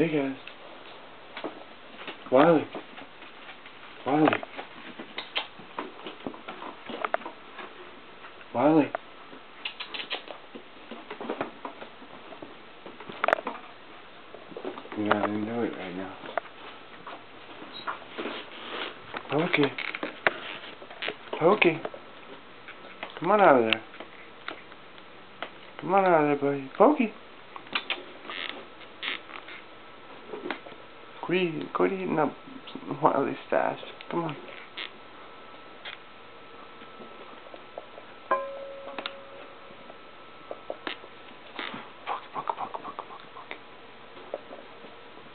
Hey guys. Wiley. Wiley. Wiley. You're not into it right now. Pokey. Pokey. Come on out of there. Come on out of there, buddy. Pokey. Quit eating up Wiley's stash. Come on.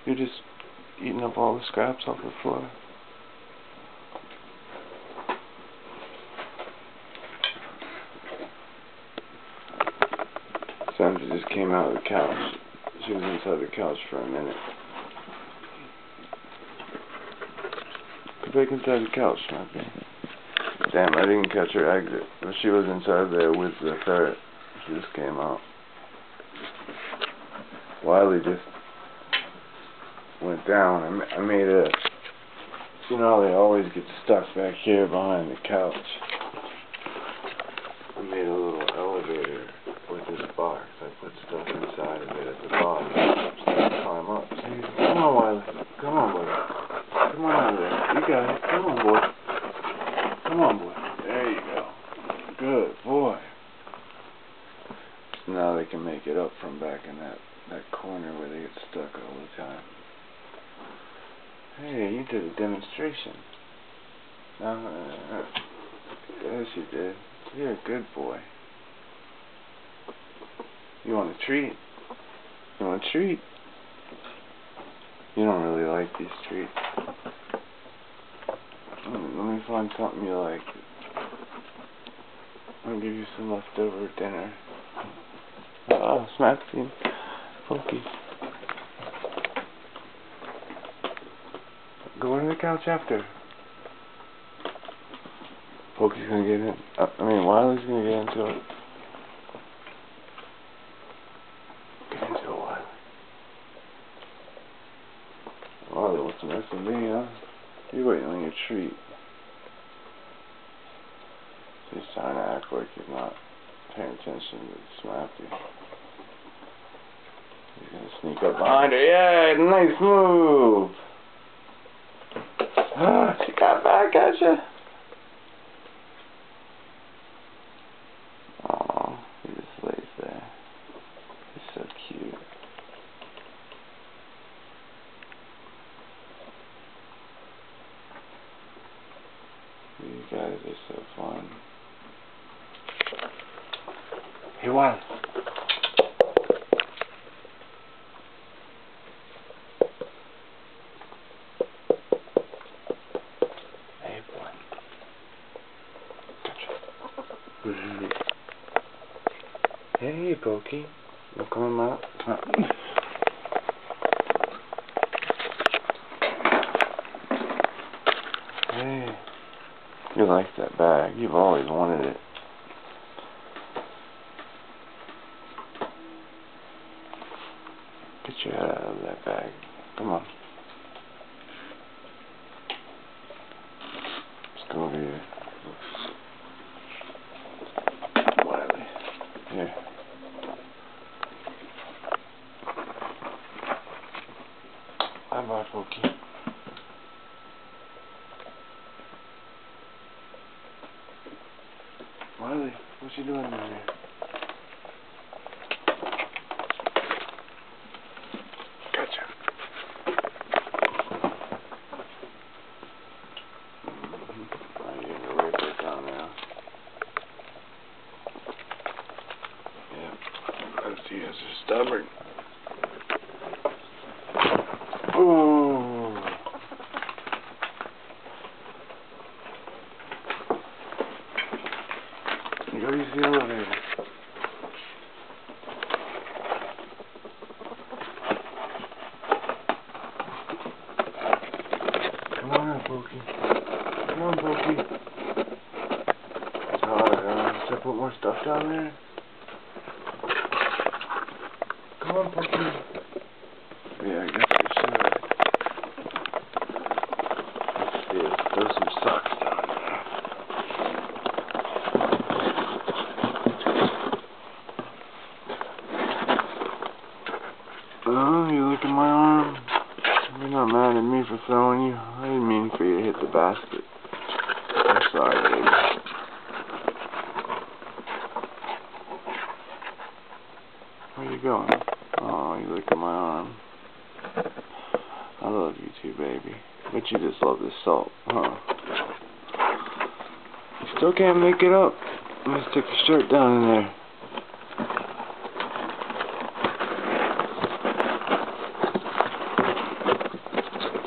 You're just eating up all the scraps off the floor. Sandra just came out of the couch. She was inside the couch for a minute. Go back inside the couch, Smappy. Damn, I didn't catch her exit. But she was inside there with the ferret. She just came out. Wiley just went down. I made a... You know how they always get stuck back here behind the couch? I made a little elevator with this box. I put stuff inside of it at the bottom. So I climb up. See? Come on, Wiley. Come on, boy. Come on out of there. You got it. Come on, boy. Come on, boy. There you go. Good boy. So now they can make it up from back in that corner where they get stuck all the time. Hey, you did a demonstration. Yes, you did. You're a good boy. You want a treat? You want a treat? You don't really like these treats. Let me find something you like. I'll give you some leftover dinner. Oh, Smappy. Pokey. Go on the couch after. Pokey's gonna get in. Wiley's gonna get into it. Get into it, Wiley. Wiley wants to mess with me, huh? You're waiting on your treat. He's trying to act like he's not paying attention to Smappy. He's gonna sneak up behind her. Yeah, nice move! Ah, she got back at you. Oh, he just lays there. He's so cute. You guys are so fun. Hey, Wiley. Hey, boy. Hey, Pokey. You come out. Hey. You like that bag. You've always wanted it. Get your head out of that bag. Come on. Let's go over here. Wiley. Here. Bye-bye, Pokey. Wiley, what you doing down here? Gotcha. You're gonna rape her down now. Yeah. Let's see, you're stubborn. Ooh. Go use the elevator. Come on up, Pokey. Come on, Pokey. It's hot. Should I put more stuff down there? Come on, Pokey. Yeah, I guess me for throwing you. I didn't mean for you to hit the basket. I'm sorry, baby. Where you going? Oh, you look at my arm. I love you too, baby. But you just love this salt, huh? You still can't make it up. Let's stick your shirt down in there.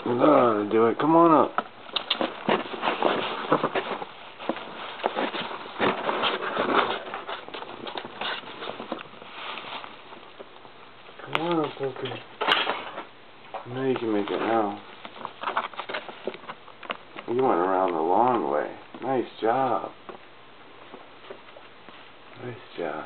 That ought to do it. Come on up. Come on up, okay. I know you can make it now. You went around the long way. Nice job. Nice job.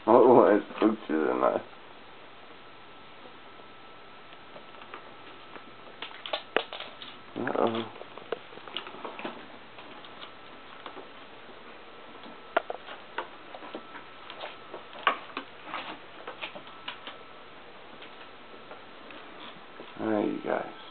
Oh, I spooked you, didn't I? Uh-oh. Alright, you guys.